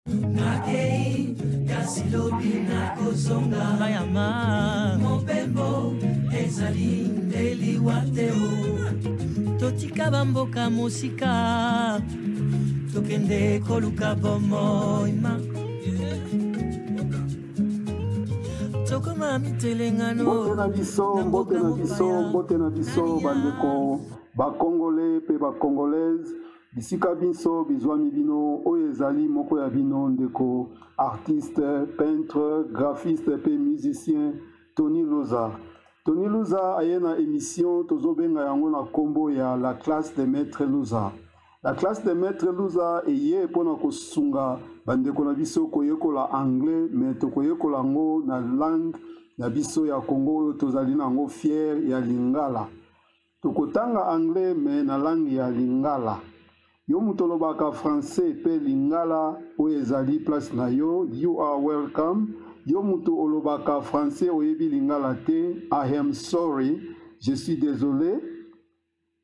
Nakei, Kasilobi Nakozonga Mayama Mobembo, Ezali, Deli Wateo Totika Bamboka Musika Tokende Koluka Bomoima Tokoma Mitelengano Mbote na biso bandeko Bakongole pe bakongolaise bisika biso bizwami bino oyo ezali moko ya bino ndeko artiste, peintre, graphiste pe musicien Tony Luza. Tony Luza aye na émission tozobenga yango na kombo ya la classe de maître Luza. La classe de maître Luza eye pona kosunga bandeko na biso koyekola anglais mais tokoyekola ngo na langue na biso ya Congo oyo tozali nango fier ya Lingala. Tokotanga anglais mais na langue ya Lingala. Yo mutolobaka français pe Lingala oyo ezali place na yo, you are welcome. Yo mutu olobaka français oyebi Lingala te, I am sorry, je suis désolé.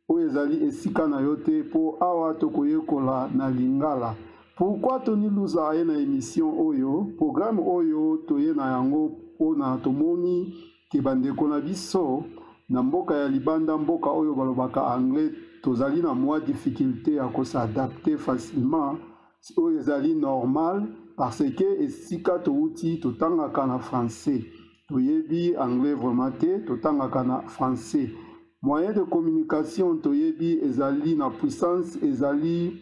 Oyo ezali esika na yo te po awa tokoyekola na Lingala. Pourquoi Tony Luza aye na émission oyo, programme oyo toye na yango pona tomoni ke bandeko na biso na mboka ya libanda mboka oyo balobaka anglais tozali na mwa difficulté à s'adapter facilement oyo ezali normal parce que esika touti totangaka na français toyebi anglais vraiment te totangaka na français moyen de communication toyebi ezali na puissance ezali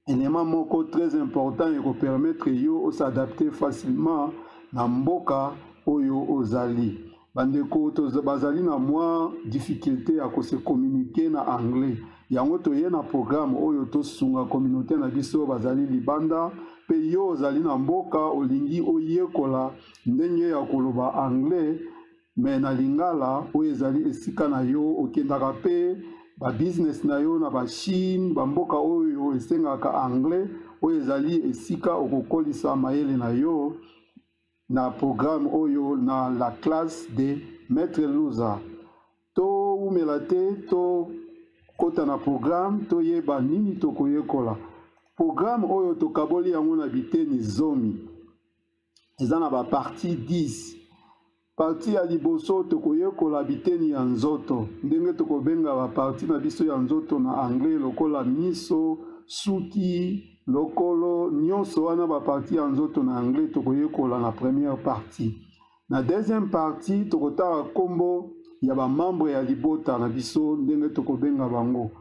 élément moko très important et ko permettre yo s'adapter facilement na mboka oyo ozali bandeko bazali na mwa difficulté à se communiquer na anglais yango toye na programme oyo tosunga communauté na biso bazali libanda pe yo ozali na mboka olingi oyekola ndenge ya koloba anglais mais na Lingala oyo ezali esika na yo okendaka pe ba business na yo na ba Chine ba mboka oyo esengaka anglais oyo ezali esika okokolisa mayele na yo na programme oyo na la classe de maître Luza. To umelate to kota na programme to yeba nini to koyekola. Programme oyo to kaboli yango na biteni zomi. Eza na ba partie 10. Partie ya liboso to koyekola biteni ya nzoto. Ndenge to kobenga ba partie na biso ya nzoto na anglais lokola miso, suki, lokolo nyonso wana ba partie ya nzoto na anglais tokoyekola na première partie. Na deuxième partie tokotala kombo ya ba membre ya libota na biso ndenge tokobenga bango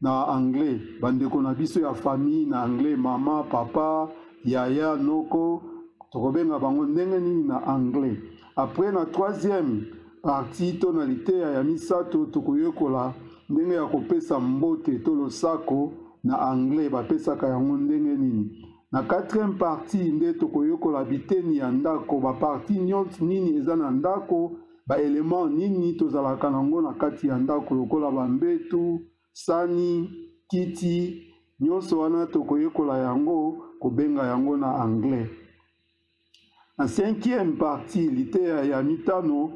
na anglais bandeko na biso ya famille na anglais mama, papa, yaya, noko tokobenga bango ndenge nini na anglais. Après na troisième partie tonalité ya misato tokoyekola ndenge ya kopesa mbote to losako na anglais bapesaka yango ndenge nini. Na quatrième partie nde tokoyekola biteni ya ndako ba partie nyonso nini eza na ndako ba élément nini tozalaka nango na kati ya ndako lokola bambetu, sani, kiti nyonso wana tokoyekola yango kobenga yango na anglais. Na cinquième partie liteya ya mitano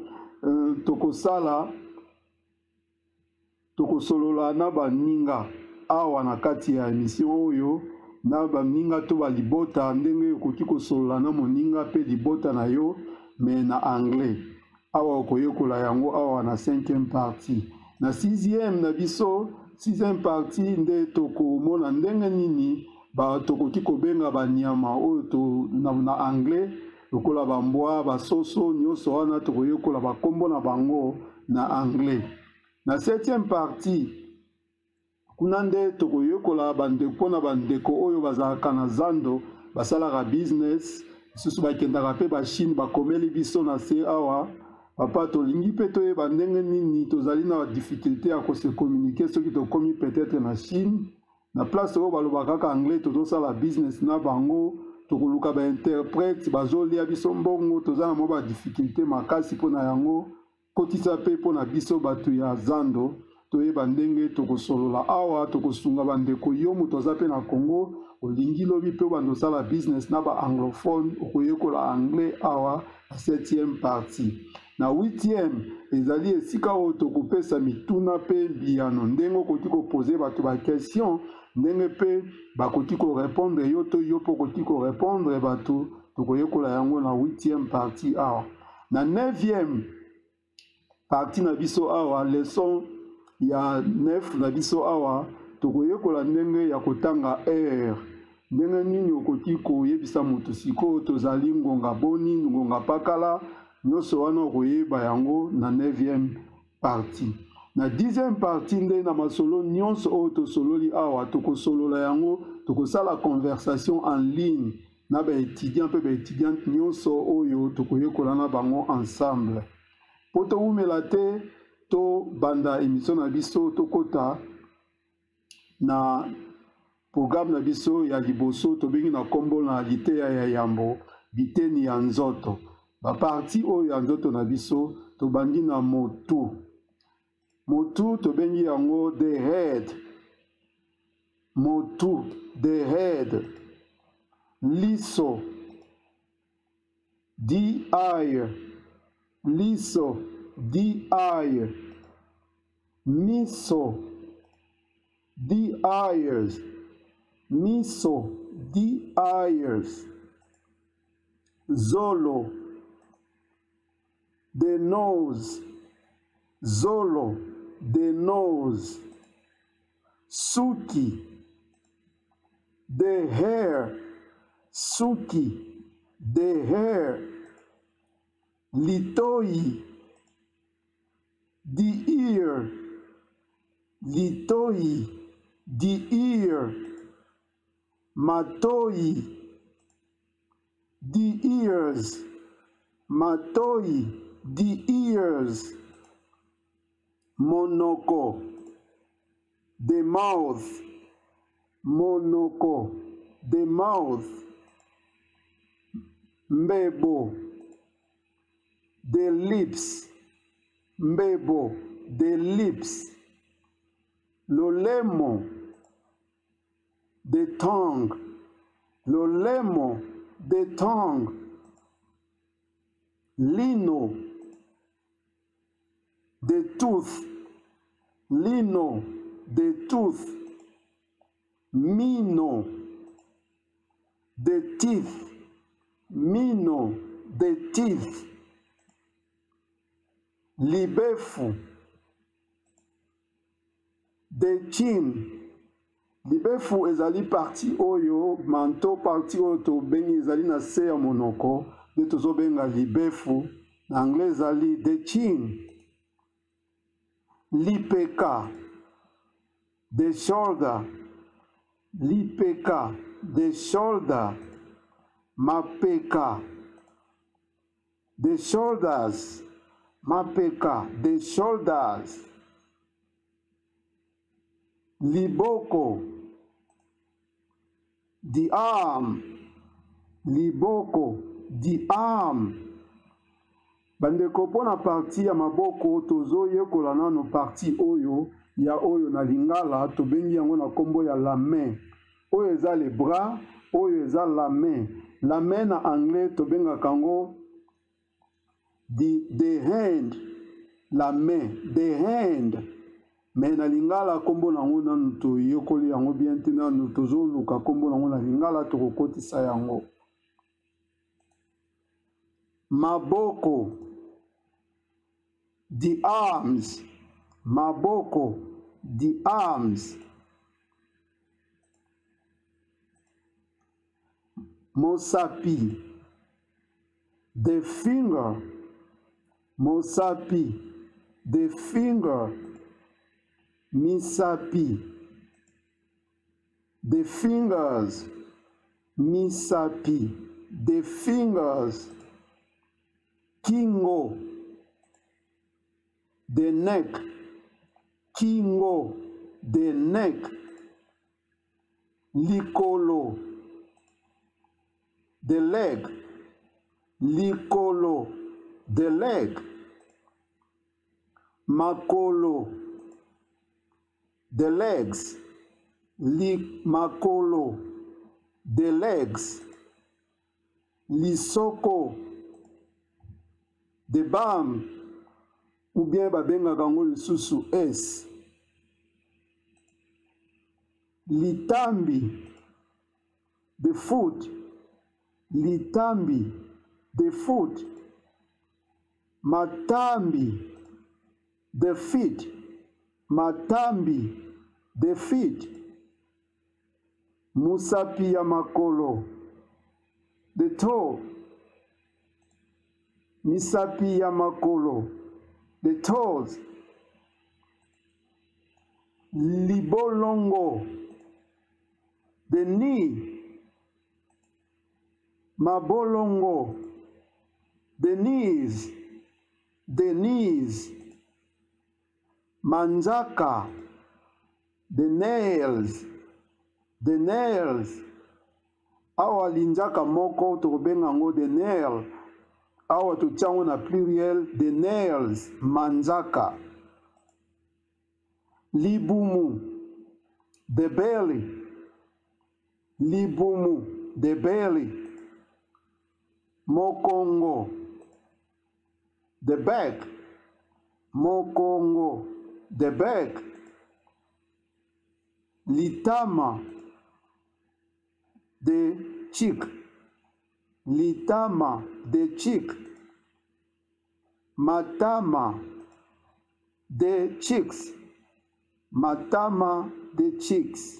tokosolola na baninga awa na kati ya émission oyo na baninga to balibota ndenge okoki kosolola na moninga pe libota na yo mais na anglais awa okoyekola yango awa na cinquième partie. Na sixième na biso sixième partie nde tokomona ndenge nini tokoki kobenga banyama oyo na anglais lokola bambwa basoso nyonso wana tokoyekola bakombo na bango na anglais. Na septième partie kuna nde tokoyekola bandeko na bandeko oyo bazalaka na zando basalaka business susu bakendaka pe ba Chine bakomeli biso na se awa papa tolingi pe toyeba ndenge nini tozali na difficulté ya se communiquer soki tokomi peut-être na Chine na place oyo balobaka kaka anglais tozosala business na bango tokoluka ba interprète bazolia biso mbongo tozala mo ba difficulté makasi mpona yango kotisa pe mpona biso bato ya zando toyeba ndenge tokosolola awa tokosunga bandeko yo moto aza pe na Congo olingi lobi pe bandosala business na ba anglophone okoyekola anglais awa na septième partie. Na 8e ezali esika oyo tokopesa mituna pe biyano ndenge okoti kopose bato ba question ndenge pe bakoti ko répondre yo to yo po koti ko répondre bato tokoyekola yango na 8e partie awa. Na 9e partie na biso awa leçon ya 9 na biso awa tokoyekola ndenge ya kotanga air ndenge nini okoti koyebisa moto sikoyo tozali ngonga boni ngonga pakala nyonso wana okoyeba yango na 9e partie. Na 10e partie nde na masolo nyonso oyo tosololi awa tokosolola yango tokosala conversation en ligne na baétudiant mpe baétudiante nyonso oyo tokoyekola na bango ensemble. Po towumela te to banda émission na biso tokota na programme na biso ya liboso tobengi na kombo na liteya ya yambo biteni ya nzoto. Ba parti oyo ya nzoto na biso tobandi na motu. Motu tobengi yango the head. Motu the head. Liso the eye. Liso the eye. Miso the eyes. Miso the eyes. Zolo the nose. Zolo the nose. Suki the hair. Suki the hair. Litoi the ear. Litoi the ear. Matoi the ears. Matoi the ears. Monoko the mouth. Monoko the mouth. Mbebo the lips. Mbebo the lips. Lolemo the tongue. Lolemo the tongue. Lino the tooth. Lino the tooth. Mino the teeth. Mino the teeth. Libefu the chin. Libefu ezali parti oyo manto parti oyo to bengi ezali na se ya monoko de tozo benga libefu na anglais ezali the chin. Lipeka the shoulder. Lipeka the shoulder. Mapeka the shoulders. Mapeka the shoulders. Liboko the arm. Liboko the arm. Bandeko pona parti ya maboko tozo yekola nano parti oyo ya oyo na lingala tobengi yango na kombo ya la main. Oyo eza le bras, oyo eza la main. La main na anglais tobenga kango the hand. La main, the hand. Mais na lingala kombo nango nanu to yekoli yango bien te nanu tozo luka kombo nango na lingala tokokotisa yango. Maboko the arms. Maboko the arms. Mosapi the finger. Mosapi the finger. Misapi the fingers. Misapi the fingers. Kingo the neck. Kingo the neck. Likolo the leg. Likolo the leg. Makolo the legs. Makolo the legs. Lisoko the bum. ou bien babengaka yango lisusu S. Litambi, the foot. Litambi, the foot. Matambi, the feet. Matambi, the feet. Musapi ya makolo, the toe. Misapi ya makolo, the toes. Libolongo, the knee. Mabolongo, the knees. The knees. Manjaka, the nails. The nails. Awa linjaka moko tobengango the nail. Awa tuchango na pluriel the nails. Manjaka. Libumu, the belly. Libumu, the belly. Mokongo, the back. Mokongo, the back. Litama, the cheek. Litama, the cheek. Matama, the cheeks. Matama, the cheeks.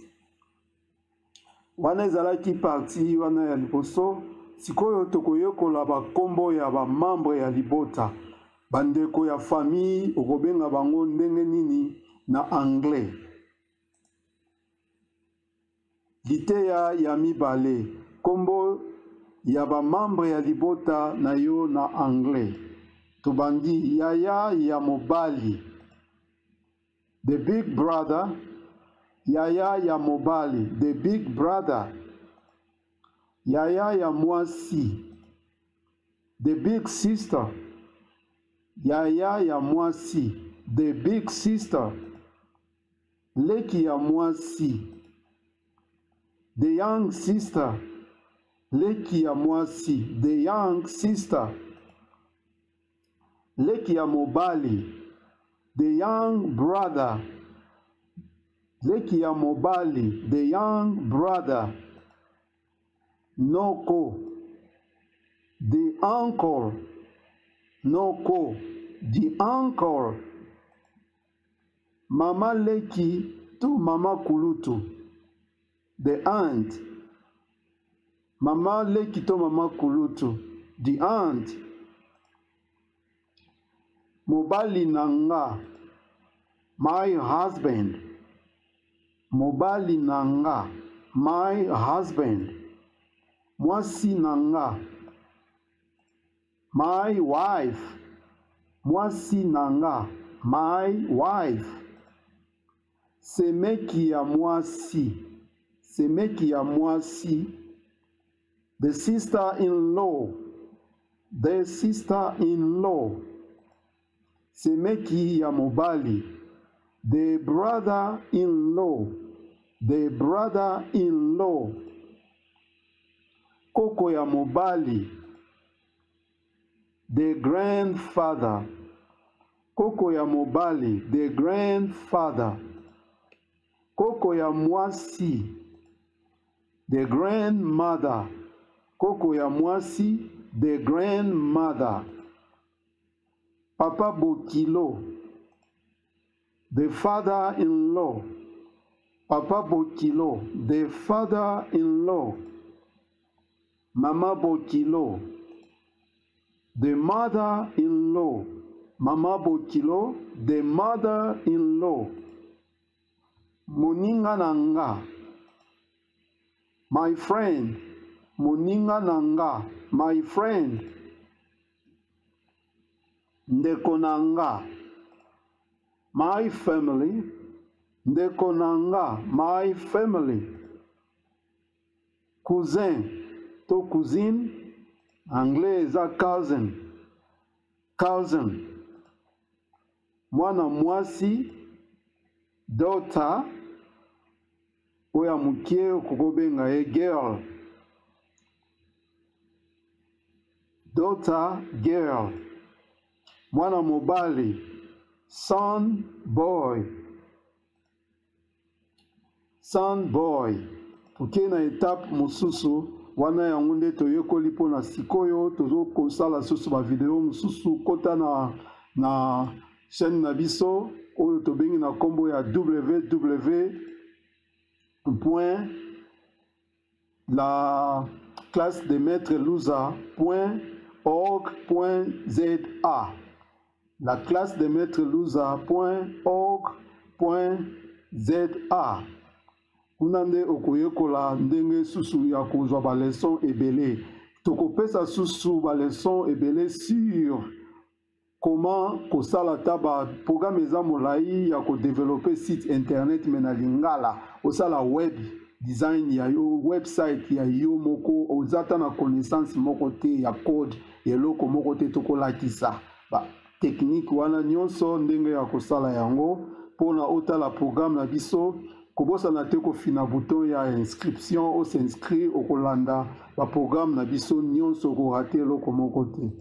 Wana ezalaki parti wana ya liboso. Sikoyo tokoyokola bakombo ya bamambre ya libota. Bandeko ya famille okobenga bango ndenge nini na anglais. Liteya ya mibale. Kombo ya bamambre ya libota na yo na anglais. Tubandi yaya ya mobali. The big brother. Yaya ya mobali. The big brother. Yaya ya mwasi. The big sister. Yaya ya mwasi. The big sister. Leki ya mwasi. The young sister. Leki ya mwasi. The young sister. Leki ya mobali. The young brother. Leki ya mobali. The young brother. Noko, the uncle. Noko, the uncle. Mama leki to mama kulutu, the aunt. Mama leki to mama kulutu, the aunt. Mobali nanga, my husband. Mobali nanga, my husband. Mwasi nanga, my wife. Mwasi nanga, my wife. Semeki ya mwasi. Semeki ya mwasi. The sister-in-law. The sister-in-law. Semeki ya mobali. The brother-in-law. The brother-in-law. Koko ya mobali. The grandfather. Koko ya mobali. The grandfather. Koko ya mwasi. The grandmother. Koko ya mwasi. The grandmother. Papa Bokilo. The father-in-law. Papa Bokilo. The father-in-law. Mama Bokilo, the mother-in-law. Mama Bokilo, the mother-in-law. Moninga nanga, my friend. Moninga nanga, my friend. Ndeko nanga, my family. Ndeko nanga, my family. Cousin. To cousine, anglais eza cousin. Cousin. Mwana mwasi, daughter. Oya mukie okukobenga ye girl. Daughter, girl. Mwana mobali, Soundboy. Soundboy. Toke na étape mosusu wana yango nde toyekoli mpona sikoyo tozokosala susu bavideo mosusu kota na chaîne na biso oyo tobengi na nkombo ya www.lassedemaîtreluza.org.za lassedemaîtreluza.org.za kuna nde okoyekola ndenge susu ya kozwa baleson ebele tokopesa susu baleson ebele sur comment kosala ta baprogramme eza molai ya kodevelope site internet me na lingala osala web design ya yo website ya yo moko oza ta na connaissance moko te ya code eloko moko te tokolakisa technique wana nyonso ndenge ya kosala yango mpona otala programme na biso kobosana te kofina bouton ya inscription os'inscrire okolanda baprogramme na biso nyonso korate eloko moko te